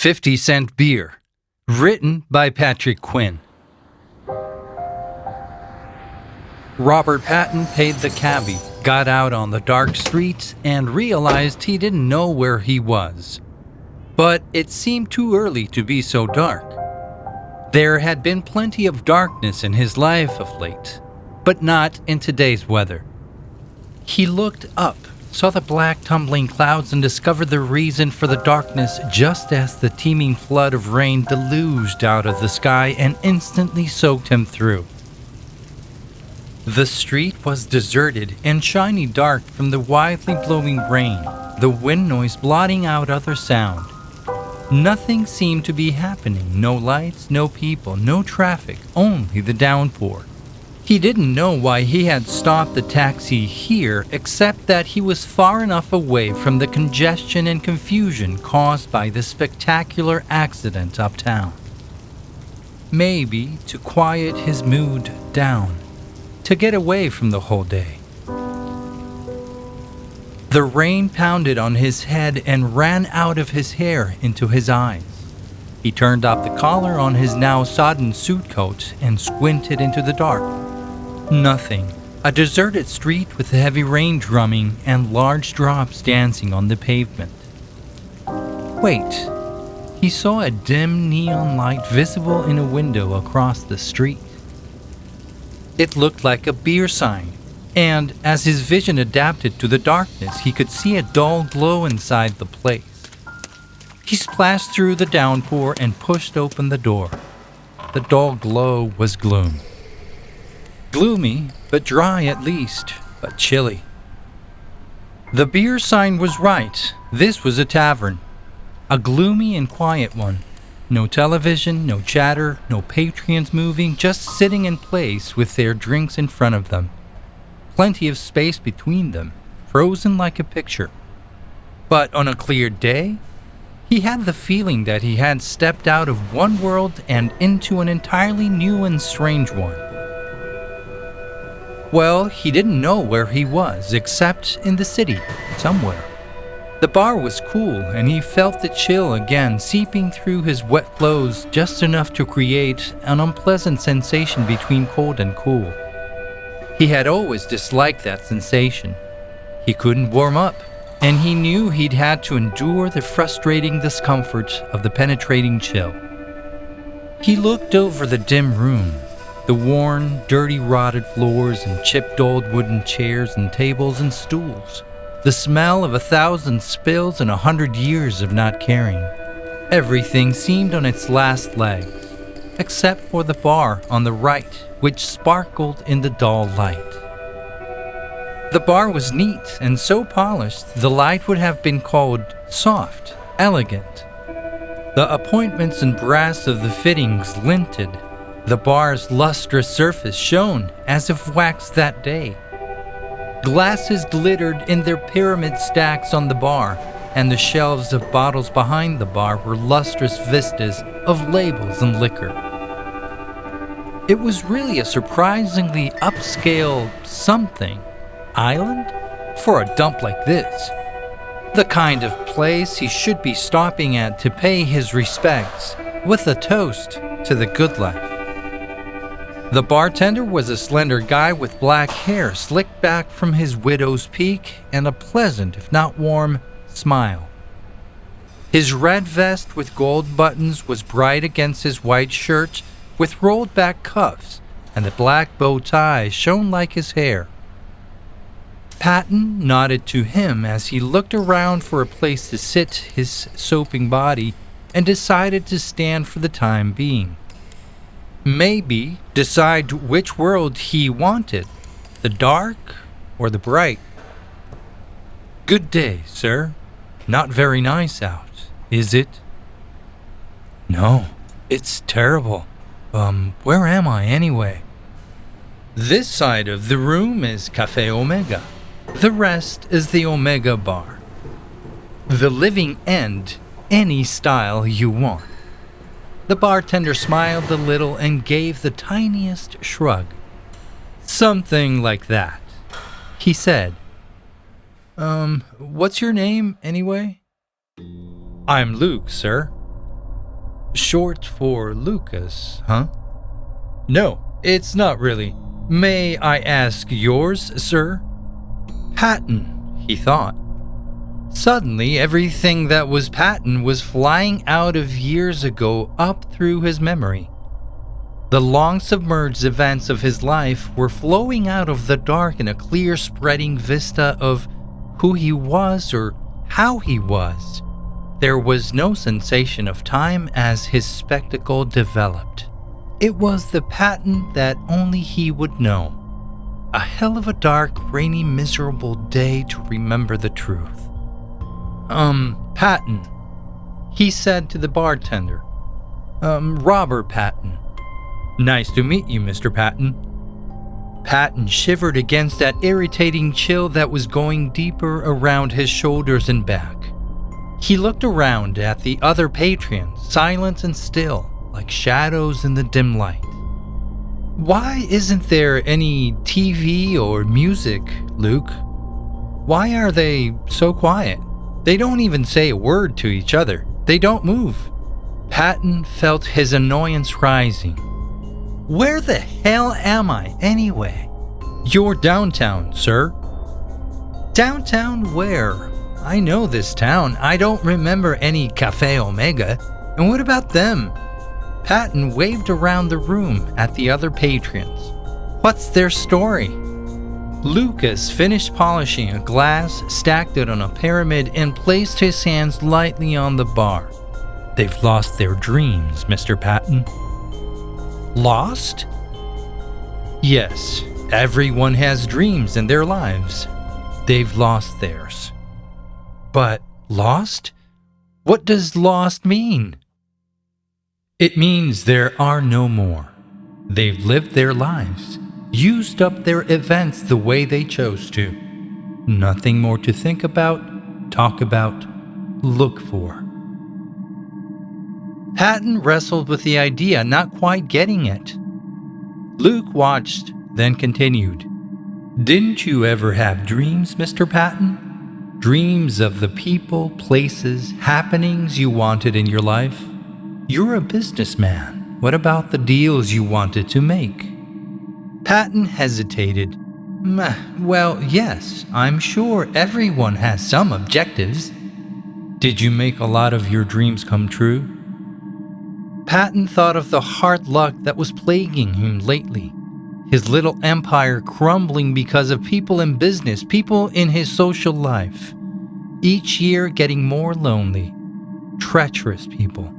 50-cent beer. Written by Patric Quinn. Robert Patton paid the cabbie, got out on the dark streets, and realized he didn't know where he was. But it seemed too early to be so dark. There had been plenty of darkness in his life of late, but not in today's weather. He looked up, saw the black tumbling clouds, and discovered the reason for the darkness just as the teeming flood of rain deluged out of the sky and instantly soaked him through. The street was deserted and shiny dark from the wildly blowing rain, the wind noise blotting out other sound. Nothing seemed to be happening, no lights, no people, no traffic, only the downpour. He didn't know why he had stopped the taxi here, except that he was far enough away from the congestion and confusion caused by the spectacular accident uptown. Maybe to quiet his mood down, to get away from the whole day. The rain pounded on his head and ran out of his hair into his eyes. He turned up the collar on his now sodden suit coat and squinted into the dark. Nothing. A deserted street with heavy rain drumming and large drops dancing on the pavement. Wait. He saw a dim neon light visible in a window across the street. It looked like a beer sign, and as his vision adapted to the darkness, he could see a dull glow inside the place. He splashed through the downpour and pushed open the door. The dull glow was gloom. Gloomy, but dry at least, but chilly. The beer sign was right. This was a tavern. A gloomy and quiet one. No television, no chatter, no patrons moving, just sitting in place with their drinks in front of them. Plenty of space between them, frozen like a picture. But on a clear day, he had the feeling that he had stepped out of one world and into an entirely new and strange one. Well, he didn't know where he was, except in the city, somewhere. The bar was cool, and he felt the chill again seeping through his wet clothes just enough to create an unpleasant sensation between cold and cool. He had always disliked that sensation. He couldn't warm up, and he knew he'd had to endure the frustrating discomfort of the penetrating chill. He looked over the dim room. The worn, dirty, rotted floors and chipped old wooden chairs and tables and stools. The smell of 1,000 spills and 100 years of not caring. Everything seemed on its last legs, except for the bar on the right, which sparkled in the dull light. The bar was neat and so polished the light would have been called soft, elegant. The appointments and brass of the fittings glinted. The bar's lustrous surface shone as if waxed that day. Glasses glittered in their pyramid stacks on the bar, and the shelves of bottles behind the bar were lustrous vistas of labels and liquor. It was really a surprisingly upscale something island for a dump like this. The kind of place he should be stopping at to pay his respects with a toast to the good life. The bartender was a slender guy with black hair slicked back from his widow's peak and a pleasant, if not warm, smile. His red vest with gold buttons was bright against his white shirt with rolled back cuffs, and the black bow tie shone like his hair. Patton nodded to him as he looked around for a place to sit his soaping body and decided to stand for the time being. Maybe decide which world he wanted, the dark or the bright. Good day, sir. Not very nice out, is it? No, it's terrible. Where am I anyway? This side of the room is Cafe Omega. The rest is the Omega Bar. The living end, any style you want. The bartender smiled a little and gave the tiniest shrug. Something like that, he said. What's your name, anyway? I'm Luke, sir. Short for Lucas, huh? No, it's not really. May I ask yours, sir? Patton, he thought. Suddenly, everything that was Patton was flying out of years ago up through his memory. The long submerged events of his life were flowing out of the dark in a clear spreading vista of who he was or how he was. There was no sensation of time as his spectacle developed. It was the Patton that only he would know. A hell of a dark, rainy, miserable day to remember the truth. Patton, he said to the bartender. Robert Patton. Nice to meet you, Mr. Patton. Patton shivered against that irritating chill that was going deeper around his shoulders and back. He looked around at the other patrons, silent and still, like shadows in the dim light. Why isn't there any TV or music, Luke? Why are they so quiet? They don't even say a word to each other. They don't move. Patton felt his annoyance rising. Where the hell am I, anyway? You're downtown, sir. Downtown where? I know this town. I don't remember any Cafe Omega. And what about them? Patton waved around the room at the other patrons. What's their story? Lucas finished polishing a glass, stacked it on a pyramid, and placed his hands lightly on the bar. They've lost their dreams, Mr. Patton. Lost? Yes, everyone has dreams in their lives. They've lost theirs. But lost? What does lost mean? It means there are no more. They've lived their lives, used up their events the way they chose to. Nothing more to think about, talk about, look for. Patton wrestled with the idea, not quite getting it. Luke watched, then continued. Didn't you ever have dreams, Mr. Patton? Dreams of the people, places, happenings you wanted in your life? You're a businessman. What about the deals you wanted to make? Patton hesitated. Well, yes, I'm sure everyone has some objectives. Did you make a lot of your dreams come true? Patton thought of the hard luck that was plaguing him lately. His little empire crumbling because of people in business, people in his social life. Each year getting more lonely. Treacherous people.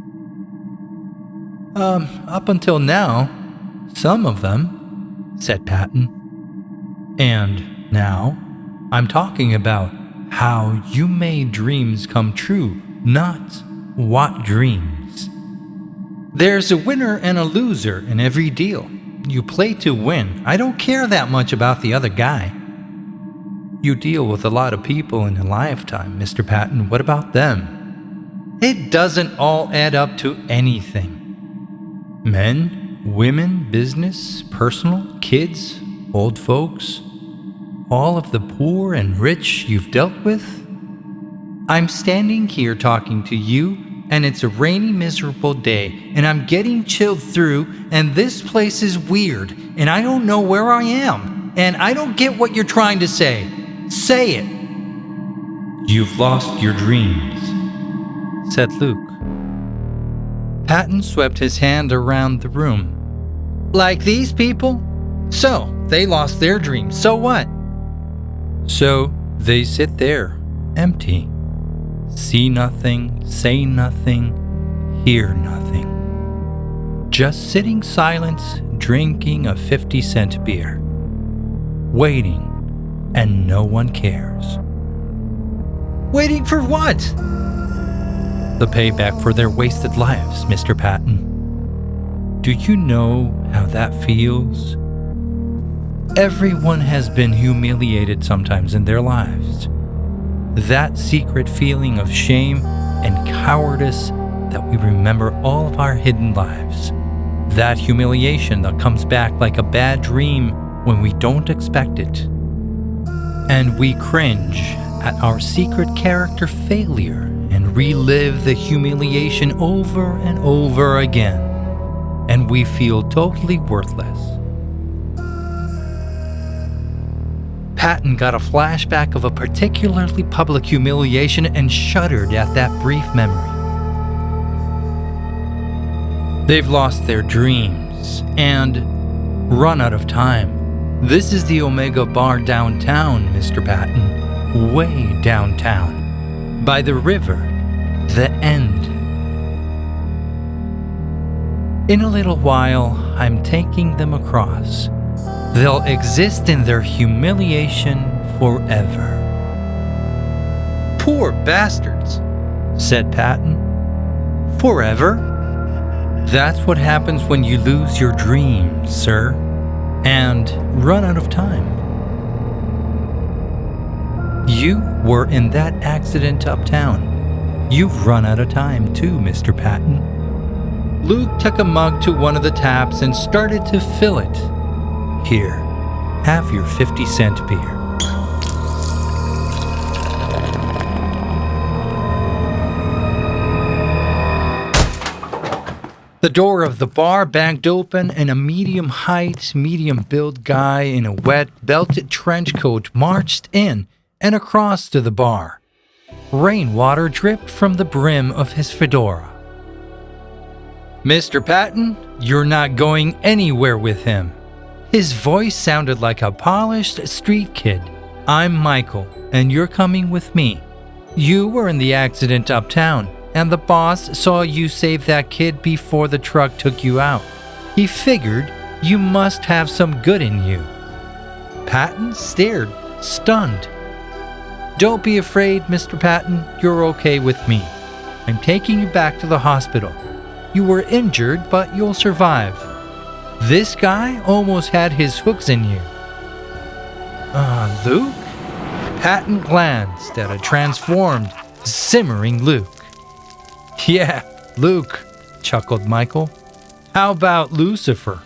Up until now, some of them, said Patton. And now, I'm talking about how you made dreams come true, not what dreams. There's a winner and a loser in every deal. You play to win. I don't care that much about the other guy. You deal with a lot of people in a lifetime, Mr. Patton. What about them? It doesn't all add up to anything. Men, women, business, personal, kids, old folks, all of the poor and rich you've dealt with. I'm standing here talking to you, and it's a rainy, miserable day, and I'm getting chilled through, and this place is weird, and I don't know where I am, and I don't get what you're trying to say. Say it. You've lost your dreams, said Luke. Patton swept his hand around the room. Like these people? So, they lost their dreams, so what? So, they sit there, empty. See nothing, say nothing, hear nothing. Just sitting silent, drinking a 50-cent beer. Waiting, and no one cares. Waiting for what? The payback for their wasted lives, Mr. Patton. Do you know how that feels? Everyone has been humiliated sometimes in their lives. That secret feeling of shame and cowardice that we remember all of our hidden lives. That humiliation that comes back like a bad dream when we don't expect it. And we cringe at our secret character failure and relive the humiliation over and over again, and we feel totally worthless. Patton got a flashback of a particularly public humiliation and shuddered at that brief memory. They've lost their dreams and run out of time. This is the Omega Bar downtown, Mr. Patton. Way downtown. By the river. The end. In a little while, I'm taking them across. They'll exist in their humiliation forever. Poor bastards, said Patton. Forever? That's what happens when you lose your dreams, sir, and run out of time. You were in that accident uptown. You've run out of time too, Mr. Patton. Luke took a mug to one of the taps and started to fill it. Here, have your 50-cent beer. The door of the bar banged open and a medium-height, medium-build guy in a wet, belted trench coat marched in and across to the bar. Rainwater dripped from the brim of his fedora. Mr. Patton, you're not going anywhere with him. His voice sounded like a polished street kid. I'm Michael, and you're coming with me. You were in the accident uptown, and the boss saw you save that kid before the truck took you out. He figured you must have some good in you. Patton stared, stunned. Don't be afraid, Mr. Patton. You're okay with me. I'm taking you back to the hospital. You were injured, but you'll survive. This guy almost had his hooks in you. Luke? Patton glanced at a transformed, simmering Luke. Yeah, Luke, chuckled Michael. How about Lucifer?